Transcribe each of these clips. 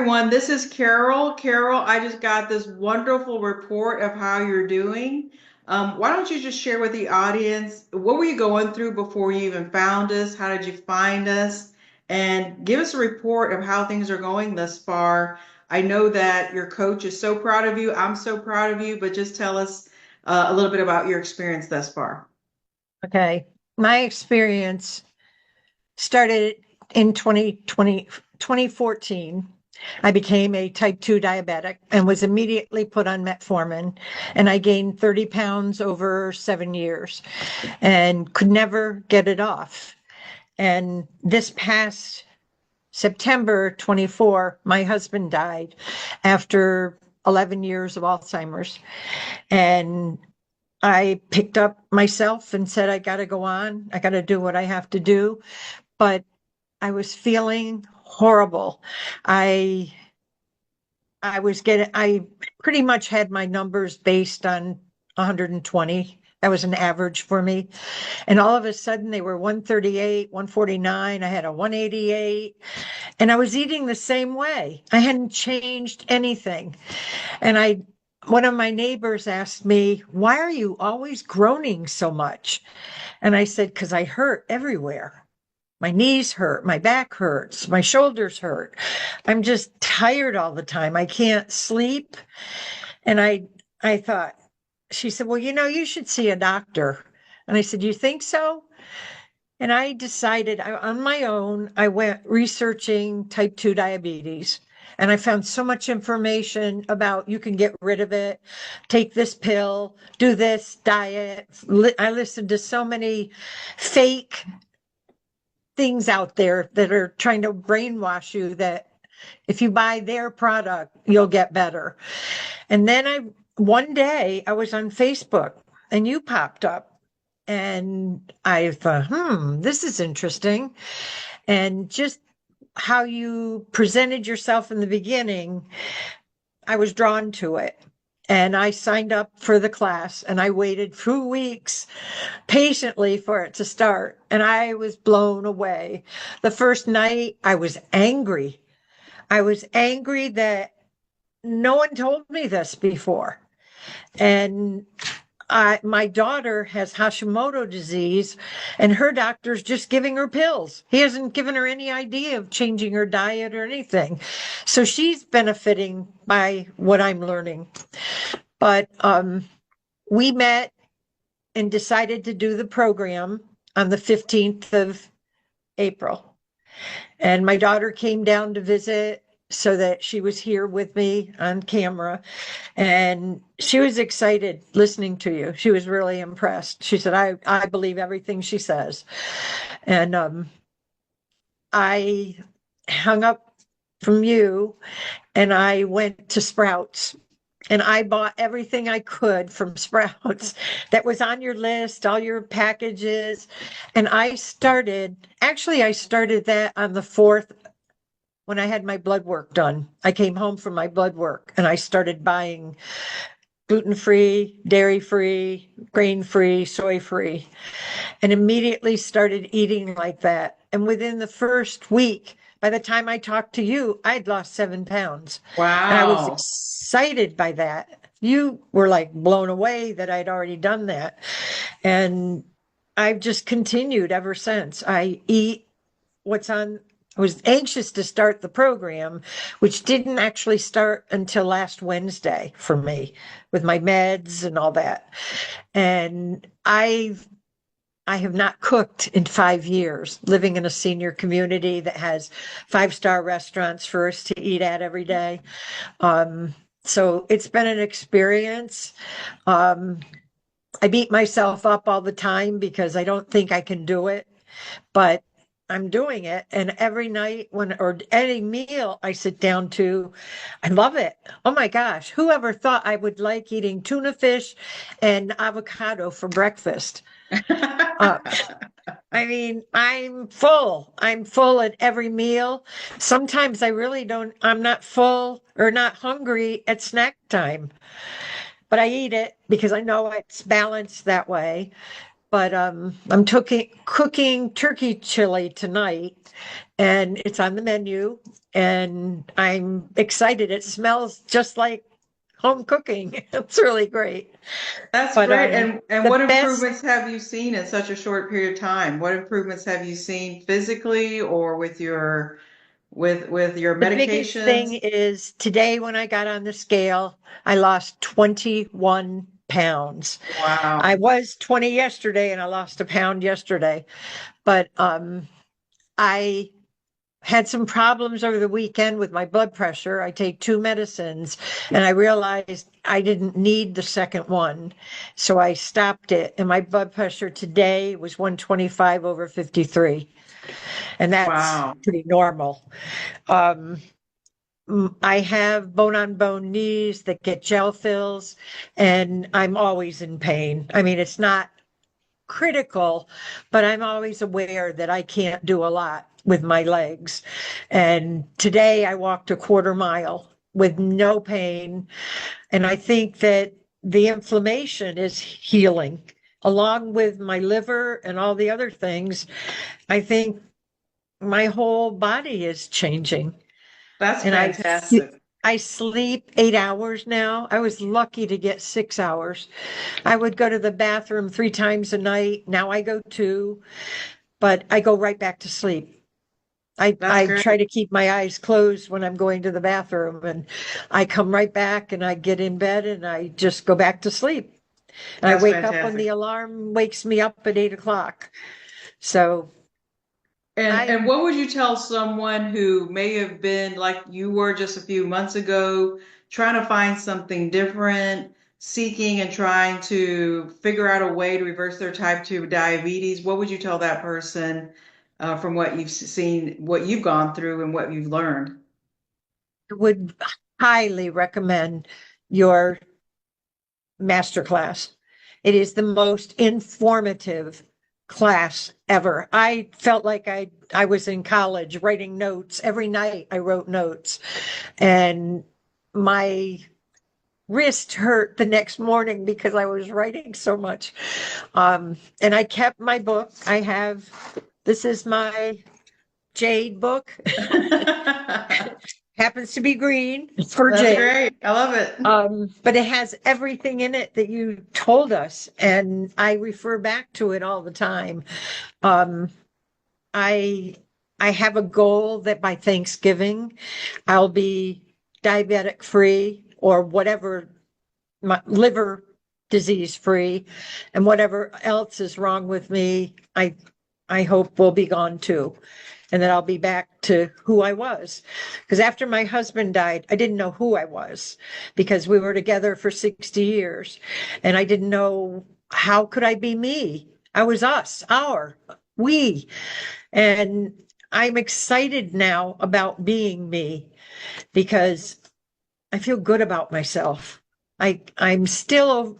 everyone. This is Carol. Carol, I just got this wonderful report of how you're doing. Why don't you just share with the audience what were you going through before you even found us? How did you find us? And give us a report of how things are going thus far. I know that your coach is so proud of you. I'm so proud of you, but just tell us a little bit about your experience thus far. Okay. My experience started in 2014. I became a type 2 diabetic and was immediately put on metformin. And I gained 30 pounds over 7 years and could never get it off. And this past September 24, my husband died after 11 years of Alzheimer's. And I picked up myself and said, I got to go on. I got to do what I have to do. But I was feeling horrible. I I pretty much had my numbers based on 120. That was an average for me. And all of a sudden they were 138, 149. I had a 188 and I was eating the same way. I hadn't changed anything. And one of my neighbors asked me, why are you always groaning so much? And I said, because I hurt everywhere. My knees hurt, my back hurts, my shoulders hurt. I'm just tired all the time. I can't sleep. And I thought, she said, well, you should see a doctor. And I said, you think so? And I decided on my own, I went researching type 2 diabetes. And I found so much information about you can get rid of it, take this pill, do this diet. I listened to so many fake things out there that are trying to brainwash you that if you buy their product, you'll get better. And then one day I was on Facebook and you popped up and I thought, this is interesting. And just how you presented yourself in the beginning, I was drawn to it. And I signed up for the class and I waited 2 weeks patiently for it to start. And I was blown away. The first night, I was angry. I was angry that no one told me this before. And my daughter has Hashimoto disease, and her doctor's just giving her pills. He hasn't given her any idea of changing her diet or anything. So she's benefiting by what I'm learning. But we met and decided to do the program on the 15th of April. And my daughter came down to visit so that she was here with me on camera. And she was excited listening to you. She was really impressed. She said, I believe everything she says. And I hung up from you and I went to Sprouts and I bought everything I could from Sprouts that was on your list, all your packages. And I started that on the 4th when I had my blood work done. I came home from my blood work and I started buying gluten-free, dairy-free, grain-free, soy-free, and immediately started eating like that. And within the first week, by the time I talked to you, I'd lost 7 pounds. And I was Wow. excited by that. You were like blown away that I'd already done that. And I've just continued ever since. I eat what's on. I was anxious to start the program, which didn't actually start until last Wednesday for me with my meds and all that. And I have not cooked in 5 years, living in a senior community that has 5-star restaurants for us to eat at every day. So it's been an experience. Um, I beat myself up all the time because I don't think I can do it, but I'm doing it. And every night or any meal I sit down to, I love it. Oh my gosh, whoever thought I would like eating tuna fish and avocado for breakfast? Uh, I mean, I'm full. I'm full at every meal. Sometimes I really don't, I'm not full or not hungry at snack time, but I eat it because I know it's balanced that way. But I'm cooking turkey chili tonight, and it's on the menu, and I'm excited. It smells just like home cooking. It's really great. That's But great. And the what best, improvements have you seen in such a short period of time? What improvements have you seen physically or with your the biggest thing medications? is today when I got on the scale, I lost 21 pounds. I Wow. was 20 yesterday and I lost a pound yesterday, but I had some problems over the weekend with my blood pressure. I take two medicines and I realized I didn't need the second one. So I stopped it. And my blood pressure today was 125 over 53. And that's Wow. pretty normal. Um, I have bone on bone knees that get gel fills, and I'm always in pain. I mean, it's not critical, but I'm always aware that I can't do a lot with my legs. And today I walked a quarter mile with no pain. And I think that the inflammation is healing along with my liver and all the other things. I think my whole body is changing. That's And fantastic. I sleep 8 hours now. I was lucky to get 6 hours. I would go to the bathroom 3 times a night. Now I go two, but I go right back to sleep. That's I try great. to keep my eyes closed when I'm going to the bathroom, and I come right back and I get in bed and I just go back to sleep. And I That's wake up when the fantastic. alarm wakes me up at 8 o'clock. So And I'm what would you tell someone who may have been like you were just a few months ago, trying to find something different, seeking and trying to figure out a way to reverse their type 2 diabetes? What would you tell that person from what you've seen, what you've gone through, and what you've learned? would highly recommend your masterclass. It is the most informative class ever. I felt like I was in college writing notes every night. I wrote notes, and my wrist hurt the next morning because I was writing so much. And I kept my book. This is my Jade book. That's Happens to be green for Jade. great. I love it. But it has everything in it that you told us, and I refer back to it all the time. Um, I I have a goal that by Thanksgiving I'll be diabetic free or whatever, my liver disease free, and whatever else is wrong with me, I hope will be gone too. And then I'll be back to who I was. Because after my husband died, I didn't know who I was because we were together for 60 years. And I didn't know how could I be me? I was us, we. And I'm excited now about being me because I feel good about myself. I'm still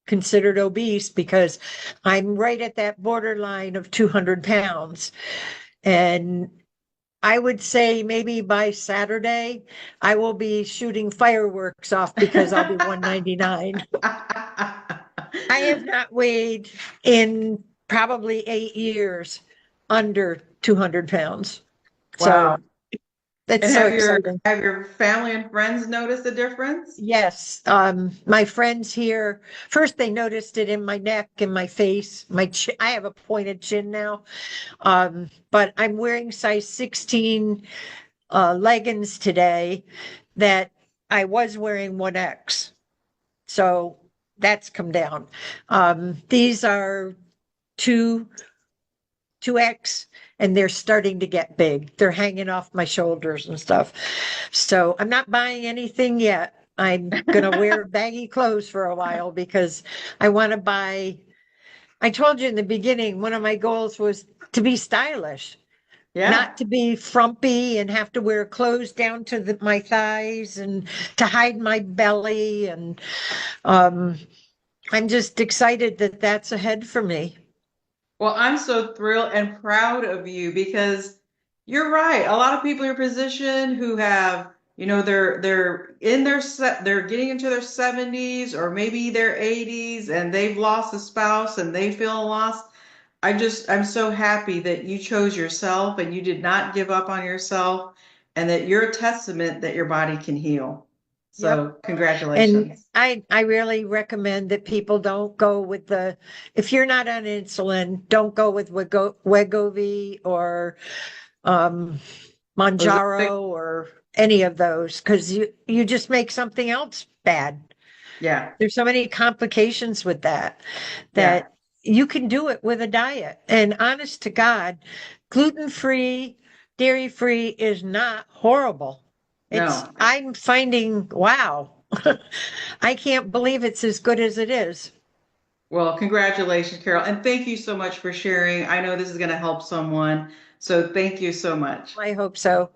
considered obese because I'm right at that borderline of 200 pounds. And I would say maybe by Saturday, I will be shooting fireworks off because I'll be 199. I have not weighed in probably 8 years under 200 pounds. Wow. So that's And so exciting. have your family and friends noticed the difference? Yes, my friends here, first they noticed it in my neck and my face, I have a pointed chin now. But I'm wearing size 16 leggings today that I was wearing 1X. So that's come down. These are two 2X, and they're starting to get big. They're hanging off my shoulders and stuff. So I'm not buying anything yet. I'm gonna wear baggy clothes for a while because I want to buy. I told you in the beginning, one of my goals was to be stylish, Yeah. not to be frumpy and have to wear clothes down to my thighs and to hide my belly. And um, I'm just excited that that's ahead for me. Well, I'm so thrilled and proud of you because you're right. A lot of people in your position who have You know, they're in their they're getting into their 70s or maybe their 80s and they've lost a spouse and they feel lost. I'm so happy that you chose yourself and you did not give up on yourself and that you're a testament that your body can heal. Yep. So, And congratulations. I really recommend that people don't go with if you're not on insulin, don't go with Wegovy or um, Ozempic? Manjaro or any of those because you just make something else bad. Yeah, There's so many complications with yeah. that you can do it with a diet. And honest to God, gluten-free, dairy-free is not horrible. No. I'm finding, wow, I can't believe it's as good as it is. Well, congratulations, Carol. And thank you so much for sharing. I know this is going to help someone. So, thank you so much. I hope so.